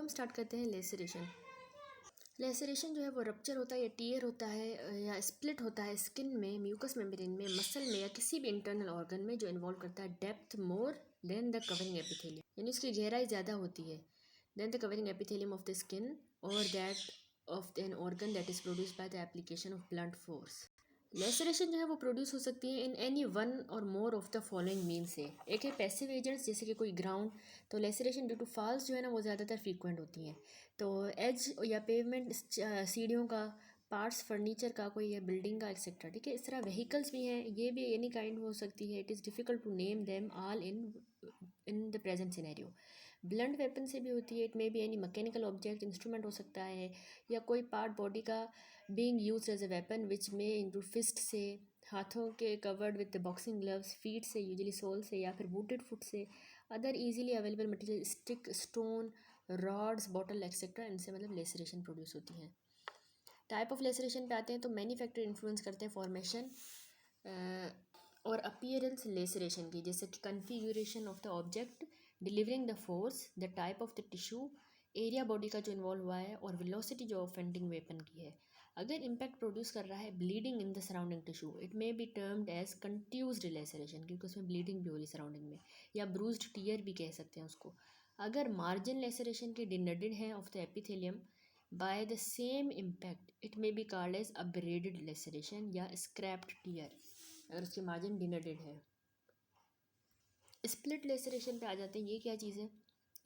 हम स्टार्ट करते हैं लेसरेशन। लेसरेशन जो है वो रप्चर होता है या टीयर होता है या स्प्लिट होता है स्किन में, म्यूकस मेम्ब्रेन में, मसल में या किसी भी इंटरनल ऑर्गन में, जो इन्वॉल्व करता है depth more than the covering epithelium, यानी उसकी गहराई ज़्यादा होती है than the covering epithelium of the skin और that of an organ that is produce by the application of blunt force. Laceration जो है वो प्रोड्यूस हो सकती है इन एनी वन और more of the following mean से। एक है पैसिव एजेंट्स, जैसे कि कोई ग्राउंड, तो लेसरेशन ड्यू टू फॉल्स जो है ना वो ज़्यादातर फ्रीक्वेंट होती हैं। तो एज या पेवमेंट, सीढ़ियों का, पार्ट्स फर्नीचर का, कोई या बिल्डिंग का एक्सेट्रा, ठीक है। इस तरह व्हीकल्स भी हैं, ये भी एनी काइंड हो सकती है। It is difficult to name them all in the present scenario. Blunt weapon से भी होती है, it may be any mechanical object, instrument हो सकता है, या कोई पार्ट बॉडी का being used as a weapon which में इंक्लूड फिस्ट से, हाथों के covered with the boxing gloves, feet से, यूजली सोल से या फिर बूटेड फुट से, other easily available material, stick, stone, rods, bottle etcetera, इनसे मतलब लेसरेशन प्रोड्यूस होती है। टाइप ऑफ लेसरेशन पे आते हैं, तो मैनी फैक्टर इन्फ्लुएंस करते हैं फॉर्मेशन और अपीयरेंस लेसरेशन की, जैसे कि configuration of the object, delivering the force, the type of the tissue, area body का जो इन्वॉल्व हुआ है, और वेलोसिटी जो ऑफेंडिंग वेपन की है। अगर इम्पैक्ट प्रोड्यूस कर रहा है bleeding in the surrounding tissue, it may be termed as contused laceration, क्योंकि उसमें ब्लीडिंग भी हो रही सराउंडिंग में, या ब्रूज्ड टीयर भी कह सकते हैं उसको। अगर मार्जिन लेसरेशन के डिनडेड है of the epithelium by the same impact, it may be called as abraded laceration या स्क्रैप्ड टीयर, अगर उसके मार्जिन डिनडेड है। स्प्लिट लेसरेशन पे आ जाते हैं। ये क्या चीज़ है?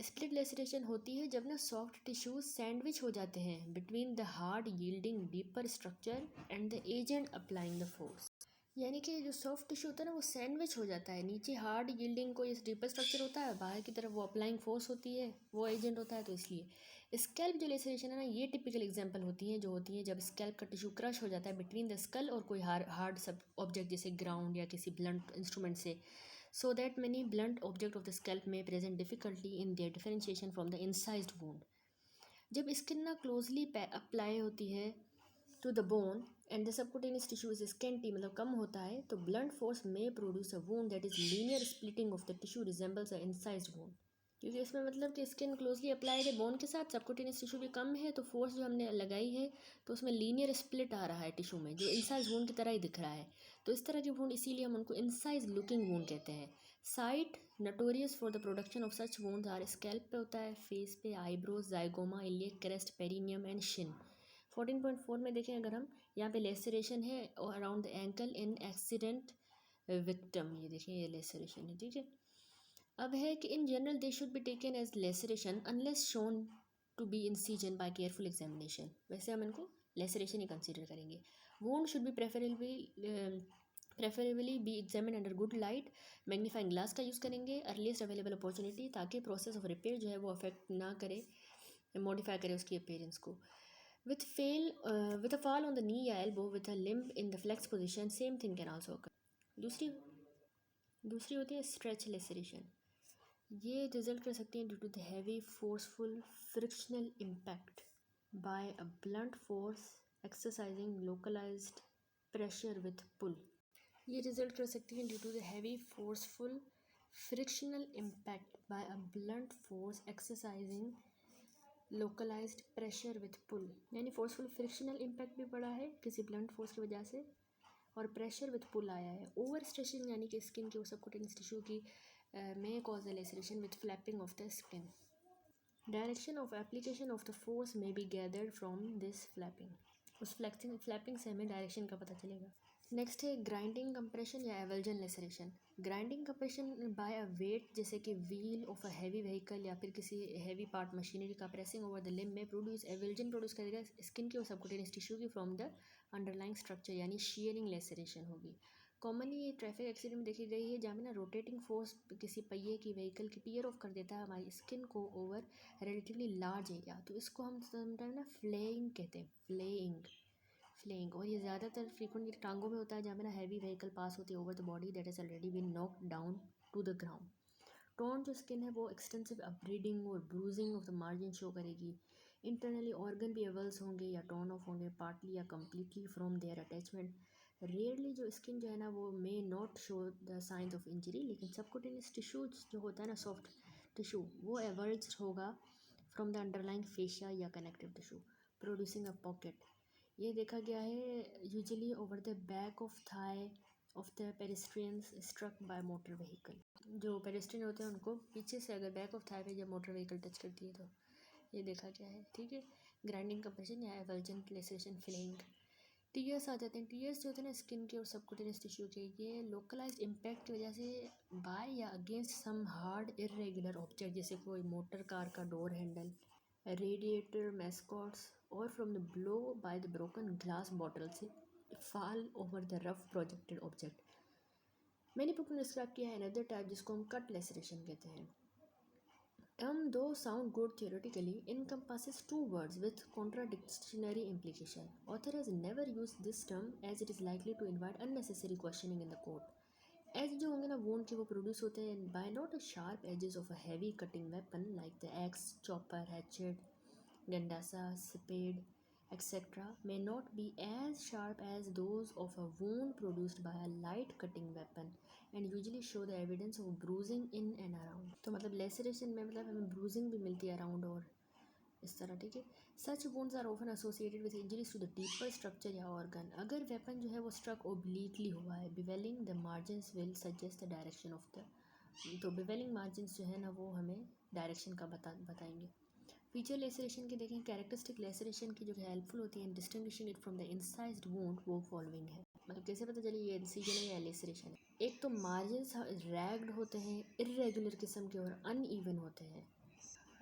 स्प्लिट लेसरेशन होती है जब ना सॉफ्ट टिश्यूज सैंडविच हो जाते हैं between the hard yielding deeper structure and the agent applying the force, यानी कि जो सॉफ्ट टिश्यू होता है ना वो सैंडविच हो जाता है, नीचे हार्ड यील्डिंग कोई डीपर स्ट्रक्चर होता है, बाहर की तरफ वो अप्लाइंग फोर्स होती है, वो एजेंट होता है। तो इसलिए स्कैल्प जो लेसरेशन है ना, ये टिपिकल एग्जांपल होती हैं, जो होती हैं जब स्कैल्प का टिश्यू क्रश हो जाता है बिटवीन द स्कल और कोई हार्ड सब ऑब्जेक्ट, जैसे ग्राउंड या किसी ब्लंट इंस्ट्रूमेंट से, so that many blunt object of the scalp may present difficulty in their differentiation from the incised wound। जब स्किन ना क्लोजली अप्लाई होती है to the bone and the subcutaneous tissue is scanty, मतलब कम होता है, तो blunt force may produce a wound that is linear splitting of the tissue resembles a incised wound, क्योंकि इसमें मतलब कि स्किन क्लोजली अप्लाइड है बोन के साथ, सबक्यूटेनियस टिश्यू भी कम है, तो फोर्स जो हमने लगाई है तो उसमें लीनियर स्प्लिट आ रहा है टिश्यू में, जो इंसाइज वूंड की तरह ही दिख रहा है। तो इस तरह की वूंड इसीलिए हम उनको इंसाइज लुकिंग वूंड कहते हैं। Site notorious for the production of such wounds are scalp पे होता है, फेस पे, eyebrows, zygoma, iliac crest, perineum and shin. 14.4 में देखें अगर हम, यहाँ पे लेसरेशन है around the ankle in accident victim, ये देखें ये लेसरेशन है, ठीक है। अब है कि in general they should be taken as laceration unless shown to be incision by careful examination, वैसे हम इनको लेसरेशन ही कंसीडर करेंगे। Wound should be preferably be examine under good light, magnifying glass का यूज़ करेंगे, अर्लीस्ट अवेलेबल अपॉर्चुनिटी, ताकि process of repair जो है वो अफेक्ट ना करे, मॉडिफाई करे उसकी अपीयरेंस को। With with a fall on the knee या elbow with a limb in the flex position, same thing can also occur। दूसरी होती है स्ट्रेच लेसरेशन। ये रिजल्ट कर सकती हैं due to the heavy forceful frictional impact by a blunt force exercising localised pressure with pull. ये result कर सकती हैं due to the heavy forceful frictional impact by a blunt force exercising localised pressure with pull, यानी forceful frictional impact भी पड़ा है किसी blunt force की वजह से, और प्रेशर विथ पुल आया है। ओवर स्ट्रेचिंग यानी कि स्किन के सबक्यूटेनियस टिश्यू की may cause the laceration with flapping of the skin. Direction of application of the force may be gathered from this flapping, उस फ्लैपिंग से हमें डायरेक्शन का पता चलेगा। नेक्स्ट है ग्राइंडिंग कंप्रेशन या avulsion laceration. Grinding compression by a weight, जैसे कि wheel of a heavy vehicle या फिर किसी हैवी पार्ट मशीनरी का pressing over the limb may produce avulsion produce करेगा स्किन की और सबक्यूटेनियस टिश्यू की फ्रॉम द अंडरलाइंग स्ट्रक्चर, यानी शीयरिंग लेसरेशन होगी। कॉमनली ये ट्रैफिक एक्सीडेंट में देखी गई है, जहाँ में ना रोटेटिंग फोर्स किसी पहिए की व्हीकल की टीयर ऑफ कर देता है हमारी स्किन को ओवर रिलेटिवली लार्ज एरिया, तो इसको हम समटाइम ना फ्लेइंग कहते हैं, फ्लेइंग। और ये ज़्यादातर फ्रीक्वेंटली टांगों में होता है, जहाँ में ना हैवी व्हीकल पास होती है over the body that is already been knocked down to the ground. Tone जो स्किन है वो एक्सटेंसिव अपब्रीडिंग और bruising of the margin show करेगी। इंटरनली ऑर्गन भी एवल्स होंगे या टर्न ऑफ होंगे पार्टली या completely from their attachment. Rarely जो स्किन जो है ना वो may not show the signs of injury, लेकिन सबक्यूटेनियस टिश्यूज जो होता है ना सॉफ्ट टिश्यू वो एवल्स होगा फ्रॉम द अंडरलाइंग फेशिया या connective tissue, producing a pocket. ये देखा गया है usually over the back of thigh of the pedestrians struck by motor vehicle. जो पेडेस्ट्रियन होते हैं उनको पीछे से अगर बैक ऑफ थाई पे जब मोटर व्हीकल टच करती है तो ये देखा गया है, ठीक है। ग्राइंडिंग कंप्रेशन या एवल्जेंट लेसरेशन फिलिंग। टीयर्स आ जाते हैं। टीयर्स जो होते हैं ना स्किन के और सबक्यूटेनियस टिश्यू के, ये लोकलाइज इम्पैक्ट की वजह से बाय या against some hard irregular object, जैसे कोई मोटर कार का डोर हैंडल, रेडिएटर, मैस्कॉट्स, और from the blow by the broken glass bottle से fall over the rough projected object. मैंने बुक में डिस्क्राइब किया है अनदर टाइप जिसको हम कट लेसरेशन कहते हैं। Though sound good theoretically, encompasses two words with contradictory implication. Author has never used this term as it is likely to invite unnecessary questioning in the court. Edge जो होंगे ना वोन के वो प्रोड्यूस होते हैं by not a sharp edges of a heavy cutting weapon like the axe, chopper, hatchet, गंडासा, spade, etc. may not be as sharp as those of a wound produced by a light cutting weapon and usually show the evidence of bruising in and around. तो मतलब laceration में मतलब हमें bruising भी मिलती है around और इस तरह, ठीक है। Such wounds are often associated with injuries to the deeper structure या ऑर्गन। अगर वेपन जो है वो स्ट्रक ओब्लीकली हुआ है, bevelling the margins will suggest the direction of the, तो बिवेलिंग मार्जिन्स जो है ना वो हमें डायरेक्शन का बताएंगे। फीचर लेसरेशन के देखें, कैरेक्टरिस्टिक लेसरेशन की जो हेल्पफुल होती है distinguishing it from the incised wound, वो फॉलोइंग है। मतलब कैसे पता चले ये इंसिजन है या लेसरेशन है। एक तो मार्जिन्स रैग्ड होते हैं, इरेगुलर किस्म के और अनइवन होते हैं,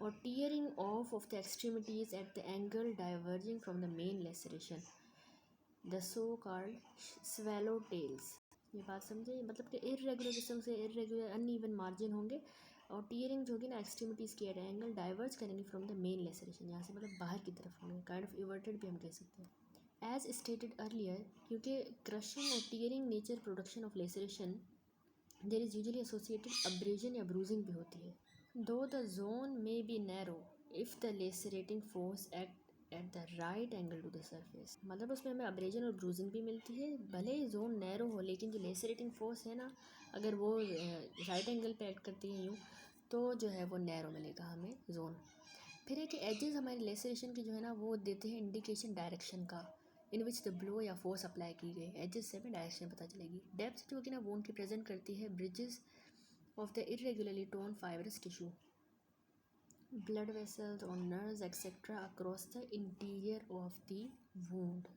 और tearing of the extremities at the angle diverging from the main laceration, the so called swallow tails. ये बात समझे, मतलब कि इरेगुलर किस्म से इरेगुलर अनइवन मार्जिन होंगे, और टीयरिंग जो होगी ना एक्सट्रीमिटीज़ की एट एंगल डाइवर्ज करेंगे फ्रॉम द मेन लेसरेशन, यहाँ से मतलब बाहर की तरफ होंगे, काइंड ऑफ इवर्टेड भी हम कह सकते हैं। एज स्टेटेड अर्लियर, क्योंकि क्रशिंग और tearing nature production of laceration, there is usually associated abrasion या ब्रूजिंग भी होती है। Though the zone may be narrow if the lacerating force act at the right angle to the surface, मतलब उसमें हमें abrasion और bruising भी मिलती है, भले ही जोन नैरो हो, लेकिन जो लेसरेटिंग फोर्स है ना अगर वो राइट एंगल पे एक्ट करती है यूँ, तो जो है वो नैरो मिलेगा हमें जोन। फिर एक एजेस हमारे लेसरेशन की जो है ना वो देते हैं इंडिकेशन डायरेक्शन का, इन विच द ब्लो या फोर्स अप्लाई की गई, एजेस से हमें डायरेक्शन पता चलेगी। डेप्थ जो कि ना वोन की प्रेजेंट करती है bridges of the irregularly tone fibrous tissue, blood vessels or nerves etc. across the interior of the wound.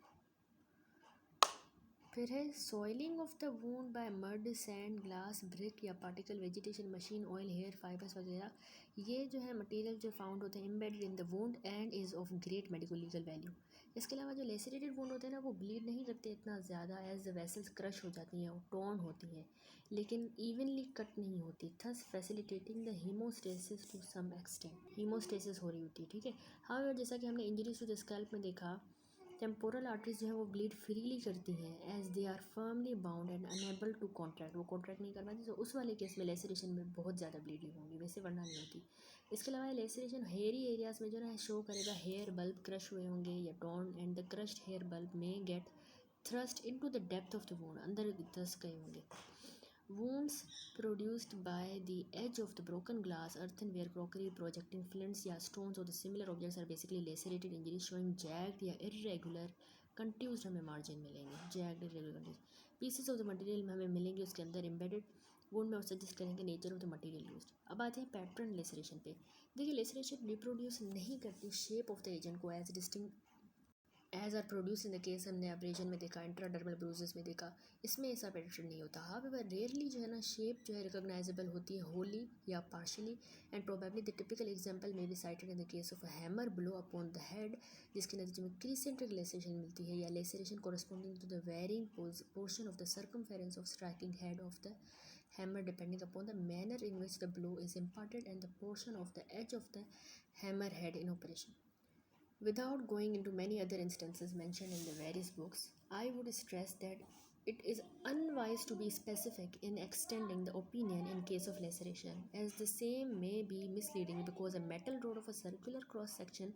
फिर है soiling of the wound by mud, sand, glass, brick या particle vegetation, machine, oil, hair, fibers वगैरह, ये जो है material जो found होते हैं embedded in the wound and is of great medical legal value. इसके अलावा जो लेसरेटेड वुंड होते हैं ना वो ब्लीड नहीं करते इतना ज़्यादा, एज द वेसल्स क्रश हो जाती हैं और टॉर्न होती हैं, लेकिन इवनली कट नहीं होती, thus facilitating the haemostasis to some extent, haemostasis हो रही होती है, ठीक है। हाँ, जैसा कि हमने इंजरीज टू द स्कैल्प में देखा, टेम्पोरल आर्टरीज जो है वो ब्लीड फ्रीली करती हैं as they are firmly bound and unable to contract, वो कॉन्ट्रैक्ट नहीं कर पाती, तो उस वाले केस में लेसरेशन में बहुत ज़्यादा ब्लीडिंग होगी, वैसे वरना नहीं होती। इसके अलावा लेसरेशन हेयरी एरियाज़ में जो है शो करेगा, हेयर बल्ब क्रश हुए होंगे या torn, and the crushed hair bulb may get thrust into the depth of the wound, अंदर धंस गए होंगे। Wounds produced by the edge of the broken glass, earthenware, crockery, projecting flints या stones or the similar objects are basically lacerated injuries showing jagged या irregular contused हमें margin मिलेंगे, jagged irregular contused pieces of the material में हमें मिलेंगे उसके अंदर embedded wound में और सजेस्ट करेंगे nature of the material used। अब आते हैं पैटर्न लेसरेशन पे। देखिए लेसरेशन रिप्रोड्यूस नहीं करती शेप ऑफ द एजेंट को as distinct edge are produce in the case हमने अब्रेजन में देखा, इंट्राडर्मल ब्रूजेस में देखा, इसमें ऐसा पैटर्न नहीं होता। हाउएवर रेयरली जो है ना शेप जो है रिकॉग्नाइजेबल होती है होली या partially, and probably the typical example may be cited in the case of a hammer blow upon the head, जिसके नतीजे में क्रीसेंट्रिक लेसरेशन मिलती है या laceration corresponding to the varying portion of the circumference of striking head of the hammer depending upon the manner in which the blow is imparted and the portion of the edge of the hammer head in operation. Without going into many other instances mentioned in the various books, I would stress that it is unwise to be specific in extending the opinion in case of laceration, as the same may be misleading because a metal rod of a circular cross section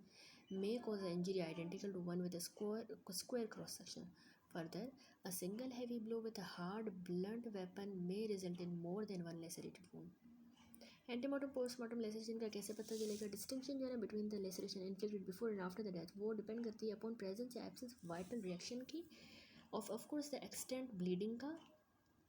may cause an injury identical to one with a square cross section. Further, a single heavy blow with a hard, blunt weapon may result in more than one lacerated wound. Antemortem postmortem laceration का कैसे पता चलेगा? Distinction जो है ना between the laceration inflicted before and after the death, वो depend करती है अपॉन प्रेजेंस या एब्सेंस वाइटल रिएक्शन की, of course the extent bleeding का,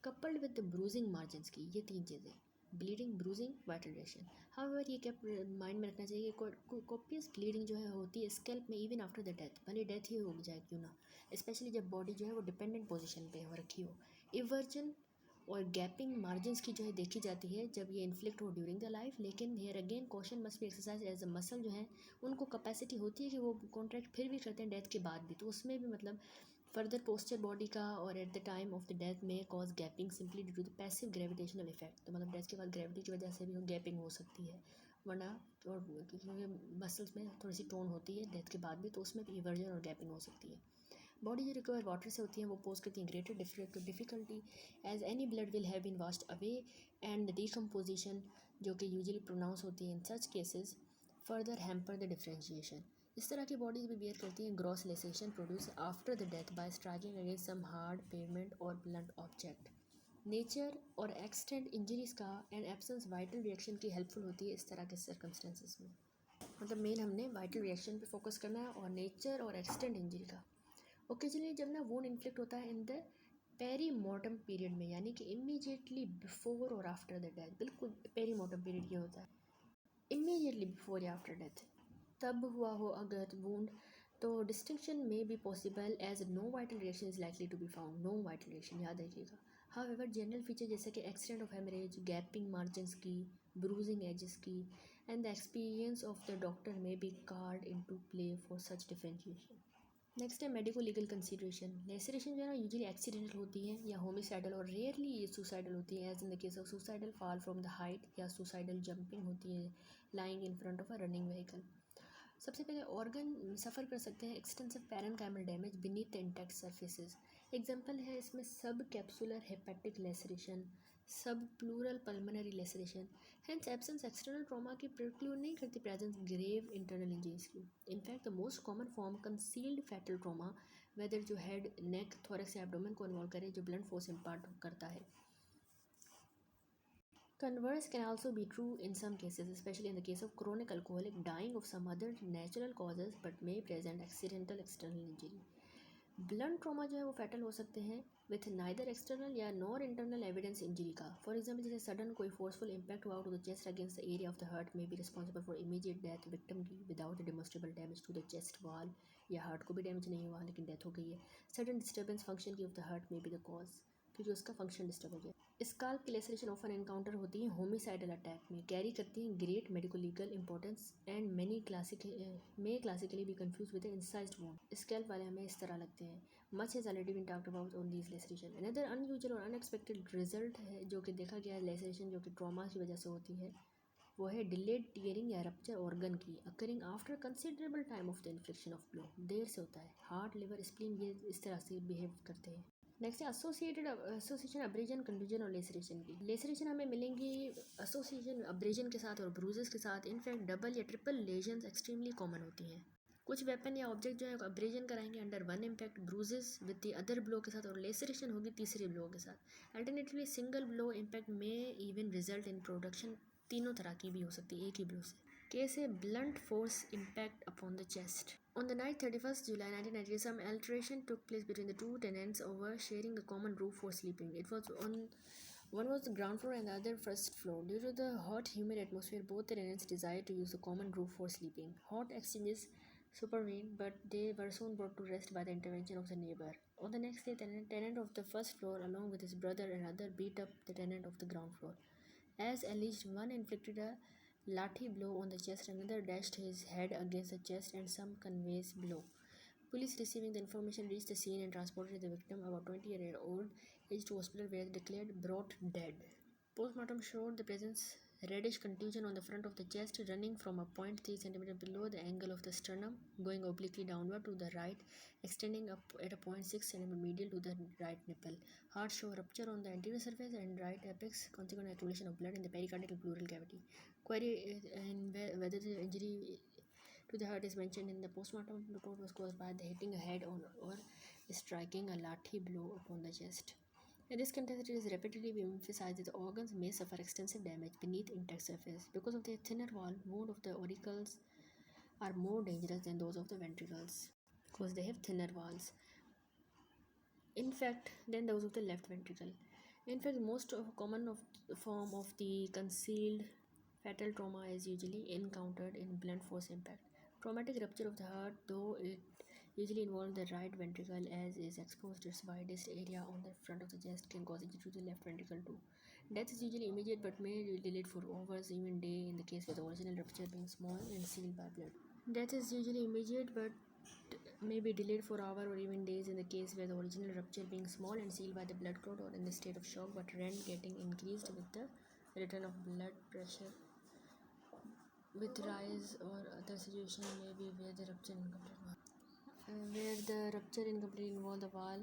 coupled with the bruising margin की। ये तीन चीज़ें, bleeding, bruising, vital reaction. However ये क्या माइंड में रखना चाहिए कि कॉपियस ब्लीडिंग जो है होती है स्कैल्प में इवन आफ्टर द डेथ, भले डेथ ही हो जाए क्यों ना, स्पेशली जब बॉडी जो है वो डिपेंडेंट पोजीशन पे हो रखी हो। इवर्जन और गैपिंग मार्जिन्स की जो है देखी जाती है जब ये इन्फ्लिक्ट हो ड्यूरिंग द लाइफ, लेकिन here again caution must be exercise as a muscle जो है उनको कैपेसिटी होती है कि वो कॉन्ट्रैक्ट फिर भी करते हैं डेथ के बाद भी, तो उसमें भी मतलब फर्दर पोस्चर बॉडी का और at the time of the death may cause gaping simply due to the passive gravitational effect, तो मतलब डेथ के बाद ग्रेविटी की वजह से भी गैपिंग हो सकती है, वरना और क्योंकि मसल्स में थोड़ी सी टोन होती है डेथ के बाद भी, तो उसमें भी इवर्जन और गैपिंग हो सकती है। बॉडी जो रिकवर वाटर से होती है वो पोज करती है greater difficulty as any blood will have been washed away and the decomposition जो कि यूजली प्रोनाउंस होती है in such cases further hamper the differentiation. इस तरह की बॉडीज भी बियर करती हैं gross laceration produce after the death by striking against some hard pavement और ब्लंट ऑब्जेक्ट। नेचर और एक्सटेंट इंजरीज का एंड एब्सेंस वाइटल रिएक्शन की हेल्पफुल होती है इस तरह के सर्कमस्टेंसेस में। मतलब मेन हमने वाइटल रिएक्शन पे फोकस करना है और नेचर और एक्सटेंट इंजरी का। ओकेजनली जब ना वोंड इन्फ्लिक्ट होता है in the perimortem period में, यानी कि इमीडिएटली बिफोर और आफ्टर द डेथ, बिल्कुल पेरी मॉर्टम पीरियड ये होता है इमीडिएटली बिफोर या आफ्टर डेथ, तब हुआ हो अगर वोंड, तो डिस्टिंक्शन में be possible as no vital reaction is likely to be found, no vital reaction याद रखिएगा। हाउएवर जनरल फीचर जैसे कि extent of haemorrhage, gaping margins की, ब्रूजिंग एजेस की and the experience of the doctor में be card in to play for such differentiation. Next है medico legal consideration. Laceration जो है ना यूजली एक्सीडेंटल होती है या होमिसाइडल और रेयरली ये सुसाइडल होती है, as in the case of suicidal fall from the height या सुसाइडल जंपिंग होती है lying in front of a running vehicle. सबसे पहले ऑर्गन सफ़र कर सकते हैं extensive parenchymal damage beneath the intact surfaces. Example है इसमें subcapsular hepatic laceration, subpleural pulmonary laceration. Hence absence external trauma की प्रिक्लूड नहीं करती प्रेजेंस ग्रेव इंटरनल इंजरीज की। In fact the most common form concealed fatal trauma, weather जो head, नेक, thorax या abdomen को involve करे, जो ब्लड फोर्स इम्पार्ट करता है। Converse can also be true in some cases, especially in the case of chronic alcoholic dying of some other natural causes but may present accidental external injury. Blunt trauma जो है वो fatal हो सकते हैं with neither external या nor internal evidence injury का। For example जैसे sudden कोई फोर्सफुल इम्पैक्ट हुआ to the chest against the area of the heart may be responsible for immediate death victim की without demonstrable damage to the chest wall, या heart को भी damage नहीं हुआ लेकिन डेथ हो गई है। सडन डिस्टर्बेंस फंक्शन की of the heart may be the cause, क्योंकि उसका फंक्शन डिस्टर्ब हो गया। स्काल्प की लेसरेशन ऑफन एनकाउंटर होती है होमिसाइडल अटैक में, कैरी करती हैं great medico legal importance and many classically भी confuse with incised wound. Scalp वाले हमें इस तरह लगते हैं। Much has already been talked about on these laceration. Another unusual और अनएक्सपेक्टेड रिजल्ट है जो कि देखा गया है लेसरेशन जो कि ट्रॉमा की वजह से होती है, वो है डिलेड टीयरिंग या रप्चर ऑर्गन की, occurring after considerable time of the infliction of blow. देर से होता है। हार्ट, लिवर, स्प्लीन ये इस तरह से बिहेव करते हैं। नेक्स्ट है एसोसिएशन अब्रेजन, कंफ्यूजन और लेसरेशन की। लेसरेशन हमें मिलेंगी एसोसिएशन अब्रेजन के साथ और ब्रूजेस के साथ। इनफैक्ट डबल या ट्रिपल लेजन्स एक्सट्रीमली कॉमन होती हैं। कुछ वेपन या ऑब्जेक्ट जो है अब्रेजन कराएंगे under one impact, bruises with the other blow के साथ, और लेसरेशन होगी तीसरे ब्लो के साथ। अल्टरनेटिवली सिंगल ब्लो इम्पैक्ट में इवन रिजल्ट इन प्रोडक्शन, तीनों तरह की भी हो सकती है एक ही ब्लो से। केस है blunt force impact upon the chest. On the night 31st July 1990, some altercation took place between the two tenants over sharing a common roof for sleeping. It was on one was the ground floor and the other first floor. Due to the hot, humid atmosphere, both the tenants desired to use the common roof for sleeping. Hot exchanges supervened, but they were soon brought to rest by the intervention of the neighbor. On the next day, the tenant of the first floor, along with his brother and other, beat up the tenant of the ground floor. As alleged, one inflicted a lathi blow on the chest, another dashed his head against the chest, and some conveys blow. Police receiving the information reached the scene and transported the victim, about 20-year-old age, to hospital where declared brought dead. Postmortem showed the presence reddish contusion on the front of the chest running from a 0.3 cm below the angle of the sternum, going obliquely downward to the right, extending up at a 0.6 cm medial to the right nipple. Heart show rupture on the anterior surface and right apex, consequent accumulation of blood in the pericardial pleural cavity. Query in whether the injury to the heart is mentioned in the postmortem report was caused by the hitting a head on or striking a lathi blow upon the chest. In this context, it is repeatedly emphasized that the organs may suffer extensive damage beneath intact surface. Because of their thinner wall, wounds of the auricles are more dangerous than those of the ventricles because they have thinner walls. In fact, than those of the left ventricle. In fact, most common form of the concealed fatal trauma is usually encountered in blunt force impact. Traumatic rupture of the heart, though it usually involves the right ventricle as is exposed its widest area on the front of the chest, can cause injury to the left ventricle too. Death is usually immediate but may be delayed for hours, even day, in the case where the original rupture being small and sealed by blood. Death is usually immediate but may be delayed for hours or even days in the case where the original rupture being small and sealed by the blood clot or in the state of shock but rent getting increased with the return of blood pressure with rise or other situation may be where the rupture incomplete involve the wall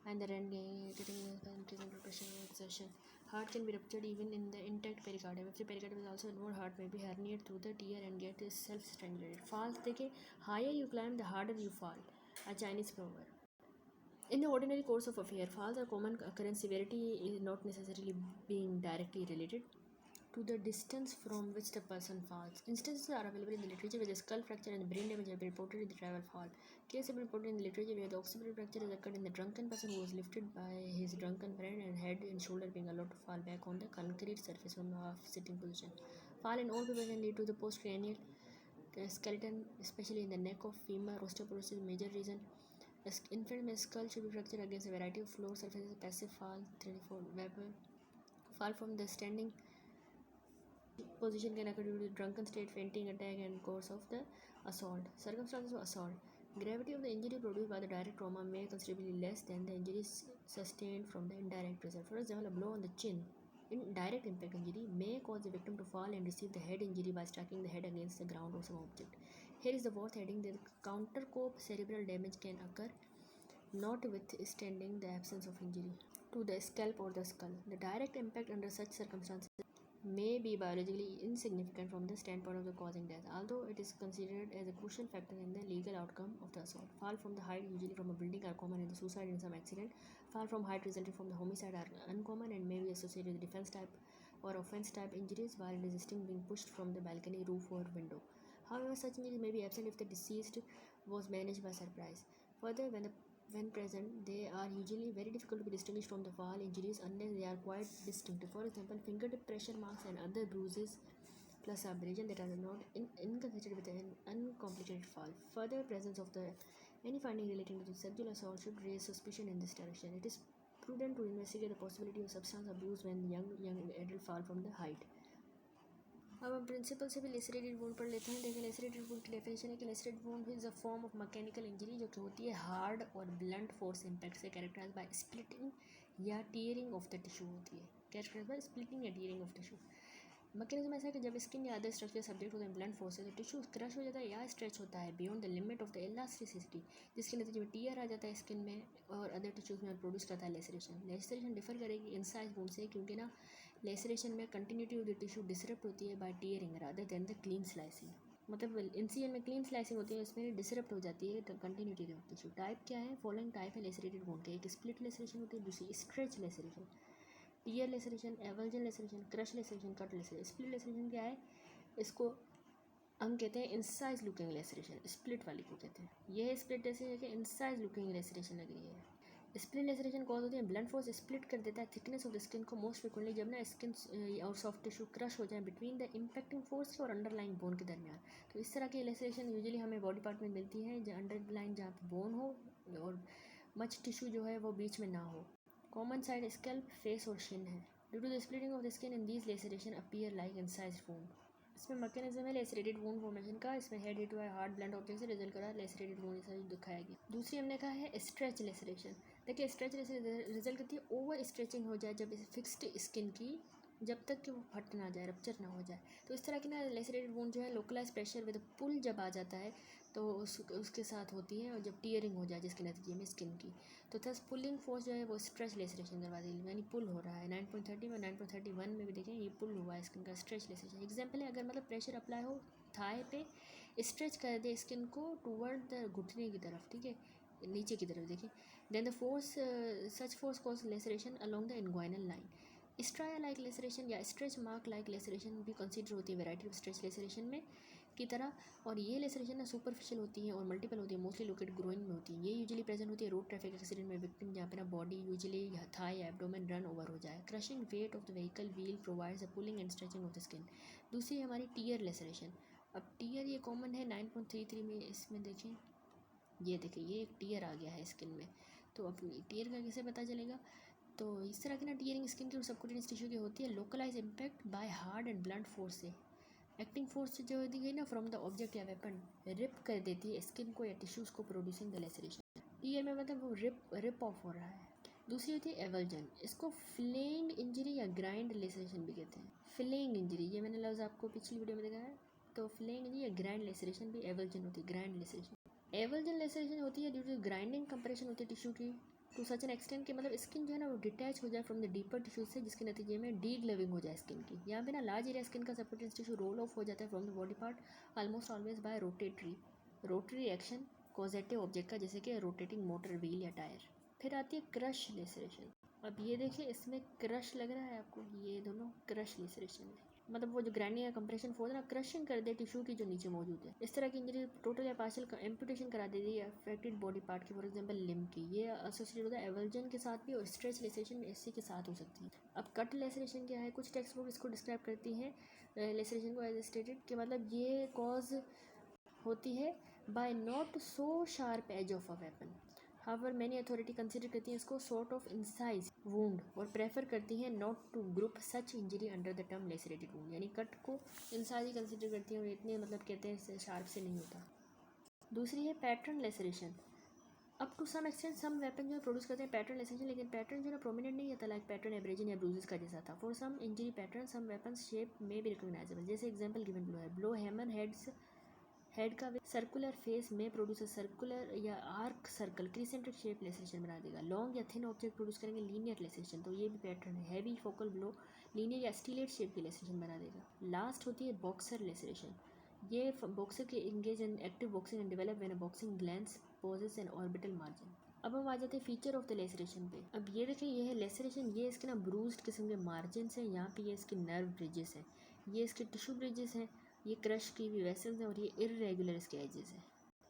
and the rent getting increase in blood pressure and exertion. Heart can be ruptured even in the intact pericardium. If the pericardium is also involved, heart may be herniated through the tear and get self-strangulated. Falls देखिए, higher you climb, the harder you fall. A Chinese proverb. In the ordinary course of affairs, falls are common occurrence. Severity is not necessarily being directly related to the distance from which the person falls. Instances are available in the literature where the skull fracture and brain damage have been reported in the travel fall. Cases have been reported in the literature where the occipital fracture has occurred in the drunken person who was lifted by his drunken friend and head and shoulder being allowed to fall back on the concrete surface from the half-sitting position. Fall in all people can lead to the postcranial skeleton, especially in the neck of femur. Osteoporosis is a major reason. Infant male skull should be fractured against a variety of floor surfaces. Passive fall, 34 vapor. Fall from the standing position can occur due to drunken state, fainting, attack, and course of the assault. Circumstances of assault. Gravity of the injury produced by the direct trauma may be considerably less than the injuries sustained from the indirect result. For example, a blow on the chin in direct impact injury may cause the victim to fall and receive the head injury by striking the head against the ground or some object. Here is the worth heading. The countercope cerebral damage can occur notwithstanding the absence of injury to the scalp or the skull. The direct impact under such circumstances may be biologically insignificant from the standpoint of the causing death, although it is considered as a crucial factor in the legal outcome of the assault. Fall from the height, usually from a building, are common in the suicide in some accident. Fall from height resulting from the homicide are uncommon and may be associated with defense type or offense type injuries while resisting being pushed from the balcony, roof, or window. However, such injuries may be absent if the deceased was managed by surprise. Further, when present, they are usually very difficult to be distinguished from the fall injuries unless they are quite distinctive. For example, fingertip pressure marks and other bruises plus abrasion that are not inconsistent with an uncomplicated fall. Further presence of the any finding relating to the sexual assault should raise suspicion in this direction. It is prudent to investigate the possibility of substance abuse when young adult fall from the height. अब हम principal से भी lacerated wound पढ़ लेते हैं. देखिए, lacerated wound की definition है कि lacerated wound is a form of mechanical injury जो कि होती है हार्ड और ब्लंट फोर्स इम्पैक्ट से कैरेक्टराइज बाय स्प्लिटिंग या टीयरिंग ऑफ द टिश्यू होती है. कैरेक्टराइज बाय स्प्लिटिंग या टीयरिंग ऑफ टिश्यू. मैकेनिज्म ऐसा है कि जब स्किन या अदर स्ट्रक्चर सब्जेक्ट होते हैं ब्लंट फोर्स से तो टिश्यू क्रश हो जाता है या स्ट्रेच होता है beyond the limit of the elasticity, जिसके नतीजे में टीयर आ जाता है स्किन में और अदर टिश्यूज में प्रोड्यूस करता है लेसरेशन. लेसरेशन डिफर करेगी इंसाइज वुंड से क्योंकि ना लेसरेशन में continuity of the tissue disrupt होती है by tearing rather than the clean slicing. मतलब इंसिजन में क्लीन स्लाइसिंग होती है, इसमें डिसरप्ट हो जाती है कंटिन्यूटी ऑफ टिश्यू. टाइप क्या है? फॉलोइंग टाइप है लेसरेटेड वुंड के. एक स्प्लिट लेसरेशन होती है, दूसरी stretch laceration, tear laceration, avulsion laceration, crush laceration, cut laceration. Split laceration क्या है? इसको हम कहते हैं इंसाइज लुकिंग लेसरेशन. स्प्लिट वाली को कहते हैं. यह स्प्लिट ऐसे है कि इंसाइज लुकिंग लेसरेशन लग रही है. स्प्लिट लेसरेशन कॉज होती है ब्लंट फोर्स स्प्लिट कर देता है थिकनेस ऑफ द स्किन को मोस्ट फ्रिक्वेंटली जब ना स्किन और सॉफ्ट टिश्यू क्रश हो जाए बिटवीन द इम्पैक्टिंग फोर्स और अंडरलाइन बोन के दरमियान. तो इस तरह की लेसरेशन यूजुअली हमें बॉडी पार्ट में मिलती है जहाँ अंडरलाइन जहाँ पे बोन हो और मच टिश्यू जो है वो बीच में ना हो. कॉमन साइड स्कैल्प, फेस और शिन है. Due to the splitting of the skin in these laceration appear like incised wound. इसमें मैकेनिज्म है लेसरेटेड वुंड फॉर्मेशन का. इसमें हेड हिट हुआ है हार्ड ब्लंट ऑब्जेक्ट से रिजल्ट करा लेसरेटेड वुंड ऐसा दिखाया गया. दूसरी हमने कहा है स्ट्रेच लेसरेशन. देखिए, स्ट्रेच लेसरेशन रिजल्ट करती है ओवर स्ट्रेचिंग हो जाए जब फिक्स्ड स्किन की, जब तक कि वो फट ना जाए, रप्चर ना हो जाए. तो इस तरह की ना लेसरेटेड वुंड जो है लोकलाइज प्रेशर विद पुल जब आ जाता है तो उसके साथ होती है और जब टीयरिंग हो जाए जिसके नतीजे में स्किन की, तो थस पुलिंग फोर्स जो है वो स्ट्रेच लेसरेशन करवा दी, यानी पुल हो रहा है. 9.30 में 9.31 में भी देखें ये पुल हुआ है स्किन का, स्ट्रेच लेसरेशन. एग्जाम्पल है, अगर मतलब प्रेशर अप्लाई हो थाई पे, स्ट्रेच कर दे स्किन को टूवर्ड द घुटने की तरफ, ठीक है, नीचे की तरफ देखिए। Then the force such force cause laceration along the inguinal line. Striae like laceration या स्ट्रेच मार्क लाइक लेसरेशन भी कंसीडर होती है वैरायटी ऑफ स्ट्रेच लेसरेशन में की तरह। और ये लेसरेशन ना सुपरफिशियल होती है और मल्टीपल होती है, मोस्टली लोकेटेड ग्रोइंग में होती है। ये यूजुअली प्रेजेंट होती है रोड ट्रैफिक एक्सीडेंट में विक्टिम जहाँ पे ना body usually thigh abdomen run over हो जाए। Crushing weight of the vehicle wheel provides a pulling and stretching of the skin. दूसरी है हमारी टीयर लेसरेशन। अब टीयर ये कॉमन है 9.33 में। इसमें देखें, ये देखिए ये एक टीयर आ गया है स्किन में। तो अब टीयर का कैसे पता चलेगा? तो इस तरह की ना टीयरिंग स्किन की और सबक्यूटेनियस टिश्यू की होती है localize impact by hard and blunt force से। एक्टिंग फोर्स जो दी गई ना फ्रॉम द ऑब्जेक्ट या वेपन रिप कर देती है स्किन को या टिश्यूज़ को, प्रोड्यूसिंग द लेसरेशन। टीयर में मतलब वो रिप ऑफ हो रहा है। दूसरी होती है एवल्जन। इसको फ्लेइंग इंजरी या ग्राइंड लेसरेशन भी कहते हैं। फ्लेइंग इंजरी, ये मैंने लफ्ज़ आपको पिछली वीडियो में देखा है। तो फ्लेइंग इंजरी या ग्राइंड लेसरेशन भी एवल्जन होती है, ग्राइंड लेसरेशन। एवल्जन लेसरेशन होती है ड्यू टू ग्राइंडिंग कंप्रेशन होती है टिश्यू की टू सच एन एक्सटेंट कि मतलब स्किन जो है ना वो डिटैच हो जाए फ्रॉम द डीपर टिश्यू से, जिसके नतीजे में डी ग्लविंग हो जाए स्किन की। यहाँ पे ना लार्ज एरिया स्किन का सबक्यूटेनियस टिश्यू रोल ऑफ हो जाता है from the body part almost always by rotary action causative object का, जैसे कि रोटेटिंग मोटर व्हील या टायर। फिर आती है क्रश लेसरेशन। अब ये देखिए इसमें क्रश लग रहा है आपको, ये दोनों क्रश लेसरेशन है। मतलब वो जो ग्राइंडिंग या कंप्रेशन फोर्स ना क्रशिंग कर दे टिश्यू की जो नीचे मौजूद है। इस तरह की इंजरी टोटल या पार्शियल एम्पुटेशन करा देती है अफेक्टेड बॉडी पार्ट की, फॉर एग्जांपल लिम्ब की। ये एसोसिएटेड होता है एवल्जन के साथ भी और स्ट्रेच लेसरेशन इसी के साथ हो सकती है। अब कट लेसरेशन क्या है? कुछ टेक्स्ट बुक इसको डिस्क्राइब करती हैं लेसरेशन को एज स्टेटेड कि मतलब ये कॉज होती है by not so sharp edge of a weapon. However many authority consider करती हैं इसको सॉर्ट ऑफ इंसाइज वुंड और प्रेफर करती हैं not to group such injury under the term lacerated wound. यानी कट को इंसाइज ही कंसिडर करती हैं और इतने मतलब कहते हैं शार्प से नहीं होता। दूसरी है pattern laceration. Up to some extent some weapon जो है प्रोड्यूस करते हैं पैटर्न लेसरेशन, लेकिन पैटर्न जो है प्रोमिनेंट नहीं होता लाइक पैटर्न एब्रेजन या ब्रूजेस का जैसा था। For some injury pattern some weapons shape में भी रिकॉग्नाइजेबल। जैसे एग्जांपल गिवन ब्लो है। ब्लो हैमर हेड का सर्कुलर फेस में प्रोड्यूस सर्कुलर या arc circle crescentic shape laceration बना देगा। लॉन्ग या थिन ऑब्जेक्ट प्रोड्यूस करेंगे लीनियर लेसरेशन, तो ये भी पैटर्न है। हैवी फोकल ब्लो लीनियर या स्टीलेट शेप की लेसरेशन बना देगा। लास्ट होती है बॉक्सर लेसरेशन। ये बॉक्सर के engage in active boxing and develop when a boxing glance poses an orbital margin. अब हम आ जाते हैं फीचर ऑफ द लेसरेशन पे। अब ये देखिए ये है लेसरेशन, ये इसके ना ब्रूस्ड किस्म के मार्जिन हैं। यहाँ पे ये इसके नर्व ब्रिजेस हैं, ये इसके टिश्यू ब्रिजेस हैं, ये क्रश की हुई वेसल्स हैं और ये इरेगुलर इसके एजेस हैं।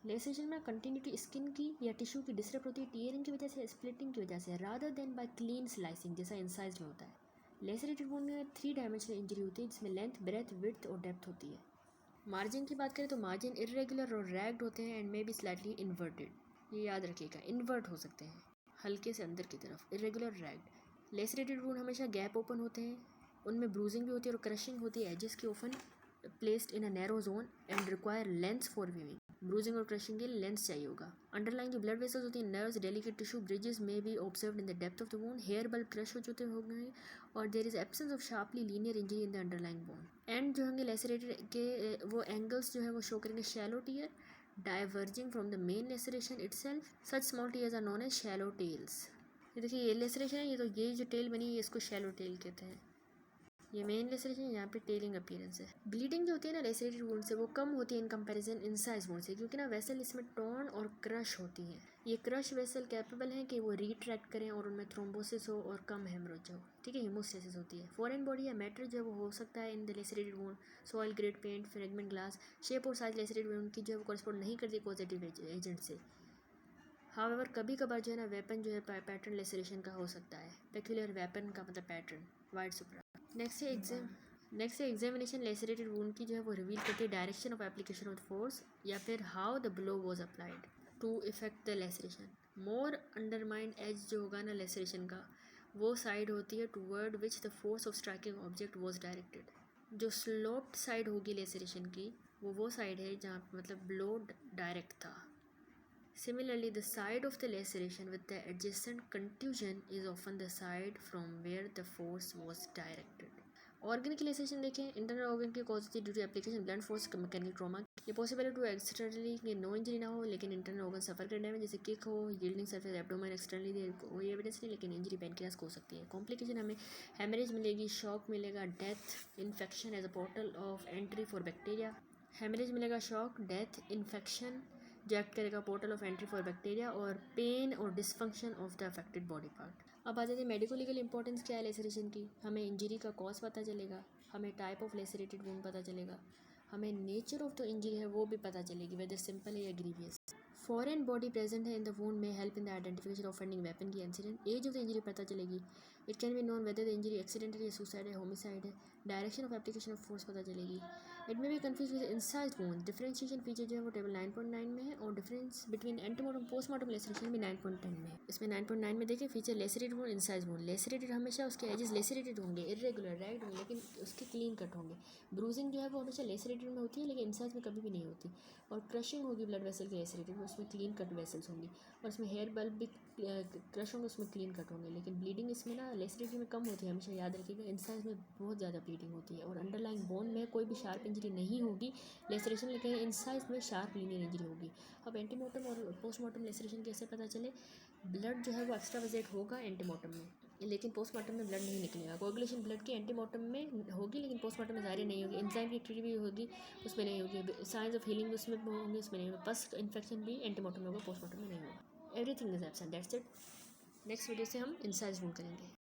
लेसरेशन में कंटिन्यूटी स्किन की या टिश्यू की डिस्टर्ब होती है टीयरिंग की वजह से, स्प्लिटिंग की वजह से, rather than by clean slicing जैसा इंसाइज में होता है। लेसरेटेड वुंड में 3 डायमेंशनल इंजरी होती है जिसमें लेंथ, ब्रेथ, विड्थ और डेप्थ होती है। मार्जिन की बात करें तो मार्जिन इरेगुलर और रैग्ड होते हैं and may be slightly inverted. ये याद रखिएगा, इन्वर्ट हो सकते हैं हल्के से अंदर की तरफ, इरेगुलर रैग्ड। लेसरेटेड वुंड हमेशा गैप ओपन होते हैं, उनमें ब्रूजिंग भी होती है और क्रशिंग होती है एजेस की, open placed in a narrow zone and require lens for weaving. Bruising और क्रशिंग के लिए लेंस चाहिए होगा। अंडरलाइन जो ब्लड वेसल्स होती हैं, नर्व्स, डेलिकेट टिश्यू ब्रिजेस में भी observed in the depth of the wound. Hair bulb crush हो चुके होंगे और there is absence of sharply linear injury in the underlying bone. And जो होंगे लेसरेटेड के वो एंगल्स जो है वो शो करेंगे shallow tear diverging from the main laceration itself. Such small tears are known as shallow tails. ये देखिए ये लेसरेशन है, ये तो ये जो टेल बनी है इसको शैलो टेल कहते हैं। ये मेन लेसरेशन, यहाँ पे टेलिंग अपीयरेंस है। ब्लीडिंग जो होती है ना लेसरेटेड वुंड से वो कम होती है इन कंपैरिजन इंसाइज वुंड से, क्योंकि ना वेसल इसमें टॉर्न और क्रश होती हैं। ये क्रश वेसल कैपेबल हैं कि वो रिट्रैक्ट करें और उनमें थ्रोम्बोसिस हो और कम हेमरेज हो, ठीक है, हीमोस्टेसिस होती है। फॉरेन बॉडी या मैटर जो है वो हो सकता है in the lacerated wound, soil grade paint, fragment glass. Shape और साइज लेसरेटेड वुंड की जो है वो कॉरस्पॉन्ड नहीं करती पॉजिटिव एजेंट से। हाउएवर कभी कभार जो है ना वेपन जो है पैटर्न लेसरेशन का हो सकता है। पेक्यूलियर वेपन का मतलब पैटर्न, वाइड सुपरा। नेक्स्ट है एग्जामिनेशन लेसरेटेड वुंड की जो है वो रिवील करती है direction of application of force या फिर how the blow was applied to effect the laceration. More undermined edge जो होगा ना लेसरेशन का वो साइड होती है toward which the force of striking object was directed. जो स्लोप्ड साइड होगी लेसरेशन की वो साइड है जहाँ मतलब ब्लो डायरेक्ट था। Similarly, the side of the laceration with the adjacent contusion is often the side from where the force was directed. Organ की laceration देखें, इंटरनल ऑर्गन की कॉज होती है due to application blunt force mechanical trauma. ये possible है to externally कि no injury ना हो लेकिन इंटरनल ऑर्गन सफर कर डैमेज, जैसे किक हो, यील्डिंग सरफेस एब्डोमेन एक्सटर्नली कोई एविडेंस नहीं लेकिन इंजरी पैनक्रियास को हो सकती है। कॉम्प्लिकेशन हमें हेमरेज मिलेगी, शॉक मिलेगा, death, infection as a portal of entry for bacteria. Haemorrhage मिलेगा, शॉक, डेथ, इन्फेक्शन जो एक्ट करेगा portal of entry for bacteria और पेन और dysfunction of the affected body part. अब आ जाते हैं मेडिको लीगल इंपॉर्टेंस क्या है लेसरेशन की। हमें इंजरी का कॉज पता चलेगा, हमें टाइप ऑफ लेसरेटेड वुंड पता चलेगा, हमें नेचर ऑफ द इंजरी है वो भी पता चलेगी, वेदर सिंपल है या ग्रीवियस। फॉरेन बॉडी प्रेजेंट है in the wound may help in the identification of offending weapon की incident. Age of the injury पता चलेगी। It can be known whether the injury accidental या सुसाइड है, homicide है। Direction of application of force पता चलेगी। It may be confuse with incise wound. Differentiation feature जो है वो टेबल 9.9 में है और difference between antemortem postmortem laceration भी 9.10 में है। इसमें 9.9 में देखिए feature lacerated wound, incise wound. Lacerated हमेशा उसके एजेस लेसरेटेड होंगे, इरेगुलर राइट होंगे, लेकिन उसके क्लीन कट होंगे। ब्रूजिंग जो है वो हमेशा लेसरेटेड में होती है लेकिन इंसाइज में कभी भी नहीं होती। और क्रशिंग होगी ब्लड वेसल की लेसरेटेड में, उसमें क्लीन कट वेसल्स होंगी। और इसमें हेयर बल्ब भी क्रश होंगे, उसमें क्लीन कट होंगे। लेकिन ब्लीडिंग इसमें ना लेसरेटेड में कम होती है, हमेशा याद रखिएगा। इंसाइज में बहुत ज़्यादा ब्लीडिंग होती है। और अंडरलाइन बोन में कोई भी शार्प इंजरी नहीं होगी लेसरेशन, लेकिन इंसाइज में शार्प लीनियर इंजरी होगी। अब एंटीमोर्टम और पोस्टमार्टम लेसरेशन कैसे पता चले। ब्लड जो है वो एक्स्ट्रा विजेट होगा एंटीमोर्टम में, लेकिन पोस्टमार्टम में ब्लड नहीं निकलेगा। कोगुलेशन ब्लड की एंटीमोर्टम में होगी लेकिन पोस्टमार्टम में ज़ाहिर नहीं होगी। एंजाइम की एक्टिविटी भी होगी, उसमें नहीं होगी। साइंस ऑफ हीलिंग उसमें होंगे, उसमें नहीं होगा। पस इन्फेक्शन भी एंटीमोर्टम में होगा, पोस्टमार्टम में नहीं होगा। Everything is absent, that's it. Next video से हम इंसाइज वुंड करेंगे।